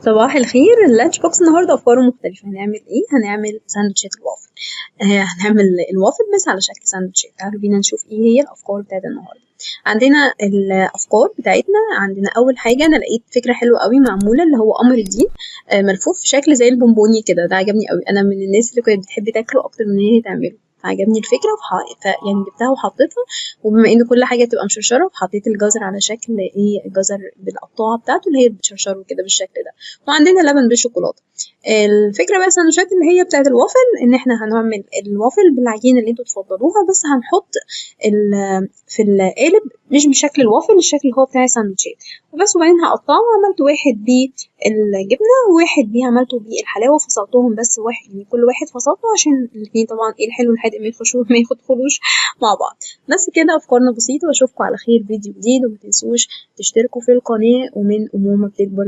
صباح الخير. اللانش بوكس النهارده افكاره مختلفه. هنعمل ايه؟ هنعمل ساندوتشات الوافل. هنعمل الوافل بس على شكل ساندوتشات. تعالوا بينا نشوف ايه هي الافكار بتاعت النهارده. عندنا الافكار بتاعتنا. عندنا اول حاجه انا لقيت فكره حلوه قوي معموله اللي هو قمر الدين، ملفوف في شكل زي البونبوني كده. ده عجبني قوي، انا من الناس اللي كانت بتحب تاكله اكتر من هي تعمله. عجبني الفكره يعني جبتها وحطيتها. وبما ان كل حاجه بتبقى مشرشره فحطيت الجزر على شكل ايه، الجزر بالقطاعه بتاعته اللي هي بتشرشره كده بالشكل ده. وعندنا لبن بالشوكولاته. الفكره بقى السندوتشات اللي هي بتاعت الوافل ان احنا هنعمل الوافل بالعجينه اللي انتوا تفضلوها، بس هنحط في القالب مش بشكل الوافل، الشكل اللي هو بتاع الساندوتشات وبس. وبعدين هقطعه، عملت واحد بالجبنه وواحد بيه عملته بالحلاوه، فصلتهم بس واحد يعني كل واحد فصلته عشان الاثنين طبعا ايه الحلو والحادق ما يدخلوش مع بعض. بس كده افكارنا بسيطه، واشوفكم على خير فيديو جديد. وما تنسوش تشتركوا في القناه، ومن امومه بتكبر